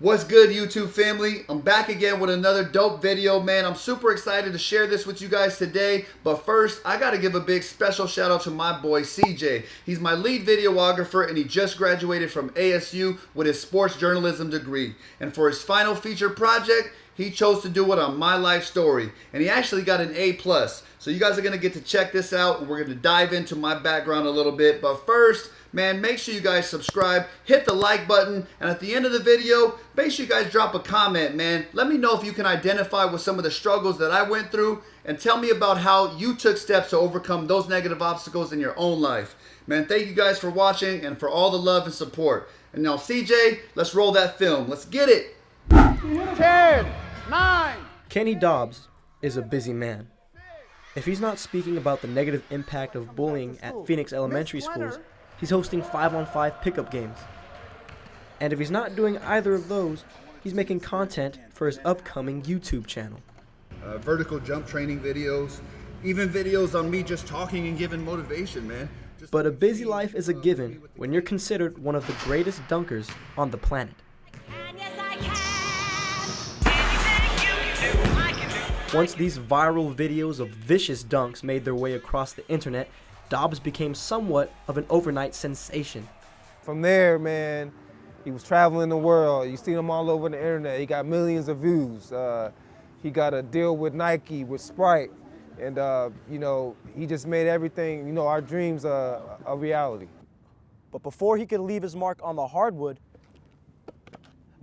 What's good, YouTube family? I'm back again with another dope video, man. I'm super excited to share this with you guys today. But first, I gotta give a big special shout out to my boy CJ. He's my lead videographer and he just graduated from ASU with his sports journalism degree. And for his final feature project, he chose to do it on my life story. And he actually got an A+. So you guys are gonna get to check this out and we're gonna dive into my background a little bit. But first, man, make sure you guys subscribe, hit the like button, and at the end of the video, make sure you guys drop a comment, man. Let me know if you can identify with some of the struggles that I went through, and tell me about how you took steps to overcome those negative obstacles in your own life. Man, thank you guys for watching and for all the love and support. And now, CJ, let's roll that film. Let's get it. 10, 9. Kenny Dobbs is a busy man. If he's not speaking about the negative impact of bullying at Phoenix elementary schools, he's hosting 5-on-5 pickup games. And if he's not doing either of those, he's making content for his upcoming YouTube channel. Vertical jump training videos, even videos on me just talking and giving motivation, man. But a busy life is a given when you're considered one of the greatest dunkers on the planet. Once these viral videos of vicious dunks made their way across the internet, Dobbs became somewhat of an overnight sensation. From there, man, he was traveling the world. You see him all over the internet. He got millions of views. He got a deal with Nike, with Sprite. And, you know, he just made everything, you know, our dreams a reality. But before he could leave his mark on the hardwood,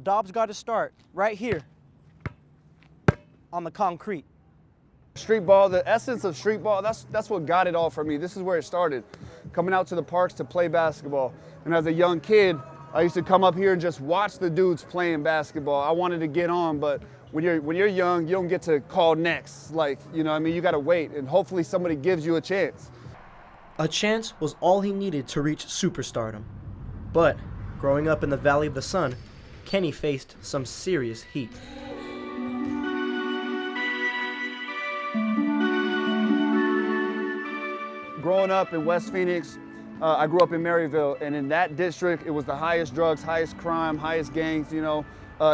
Dobbs got to start right here on the concrete. Street ball, the essence of street ball, that's what got it all for me. This is where it started, coming out to the parks to play basketball. And as a young kid, I used to come up here and just watch the dudes playing basketball. I wanted to get on, but when you're young, you don't get to call next. Like, you know what I mean? You got to wait, and hopefully somebody gives you a chance. A chance was all he needed to reach superstardom. But growing up in the Valley of the Sun, Kenny faced some serious heat. Growing up in West Phoenix, I grew up in Maryville, and in that district, it was the highest drugs, highest crime, highest gangs, you know,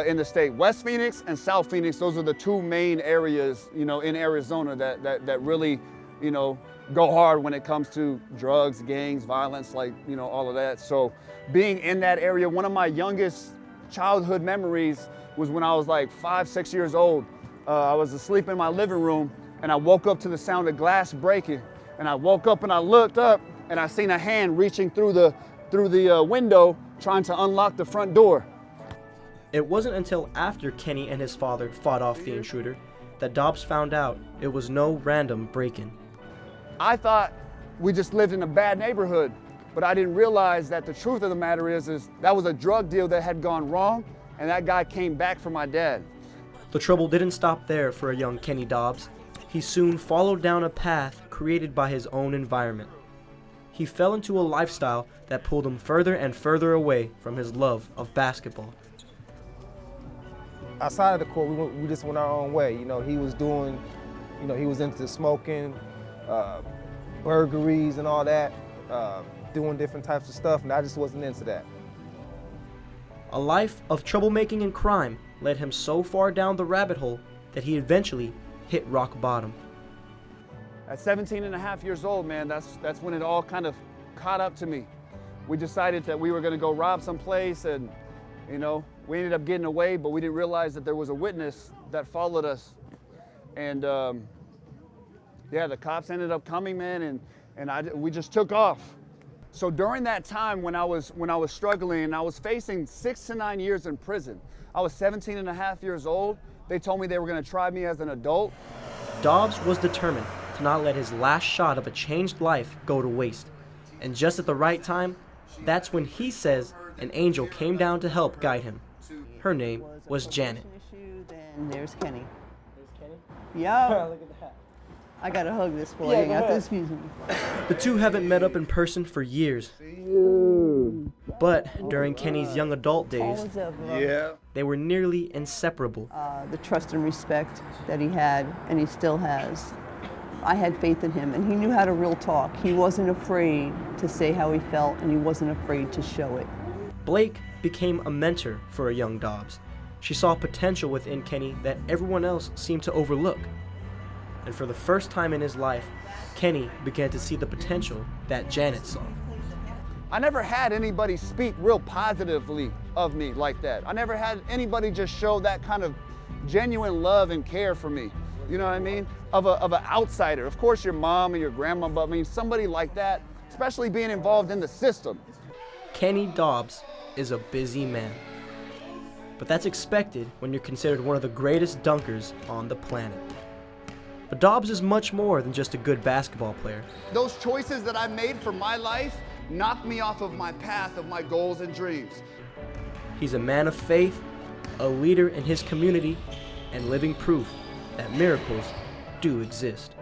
in the state. West Phoenix and South Phoenix, those are the two main areas, you know, in Arizona that really, you know, go hard when it comes to drugs, gangs, violence, like, you know, all of that. So being in that area, one of my youngest childhood memories was when I was like 5, 6 years old. I was asleep in my living room, and I woke up to the sound of glass breaking. And I woke up and I looked up and I seen a hand reaching through the window trying to unlock the front door. It wasn't until after Kenny and his father fought off the intruder that Dobbs found out it was no random break-in. I thought we just lived in a bad neighborhood, but I didn't realize that the truth of the matter is that was a drug deal that had gone wrong, and that guy came back for my dad. The trouble didn't stop there for a young Kenny Dobbs. He soon followed down a path created by his own environment. He fell into a lifestyle that pulled him further and further away from his love of basketball. Outside of the court, we just went our own way. You know, he was doing, you know, he was into smoking, burglaries and all that, doing different types of stuff, and I just wasn't into that. A life of troublemaking and crime led him so far down the rabbit hole that he eventually hit rock bottom. At 17 and a half years old, man, that's when it all kind of caught up to me. We decided that we were gonna go rob some place, and, you know, we ended up getting away, but we didn't realize that there was a witness that followed us. And yeah, the cops ended up coming, man, and we just took off. So during that time when I was struggling, I was facing 6 to 9 years in prison. I was 17 and a half years old. They told me they were gonna try me as an adult. Dobbs was determined to not let his last shot of a changed life go to waste. And just at the right time, that's when he says an angel came down to help guide him. Her name was Janet. And there's Kenny. Yeah. Look at that. I gotta hug this boy. I got this music before. The two haven't met up in person for years. But during Kenny's young adult days, they were nearly inseparable. The trust and respect that he had, and he still has. I had faith in him, and he knew how to real talk. He wasn't afraid to say how he felt, and he wasn't afraid to show it. Blake became a mentor for a young Dobbs, She saw potential within Kenny that everyone else seemed to overlook. And for the first time in his life, Kenny began to see the potential that Janet saw. I never had anybody speak real positively of me like that. I never had anybody just show that kind of genuine love and care for me. You know what I mean? Of an outsider. Of course, your mom and your grandma, but I mean, somebody like that, especially being involved in the system. Kenny Dobbs is a busy man. But that's expected when you're considered one of the greatest dunkers on the planet. But Dobbs is much more than just a good basketball player. Those choices that I made for my life knocked me off of my path of my goals and dreams. He's a man of faith, a leader in his community, and living proof that miracles do exist.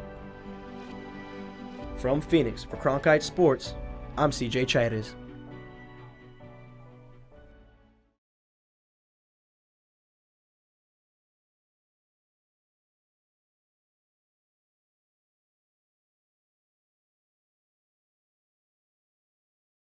From Phoenix for Cronkite Sports, I'm CJ Chaires.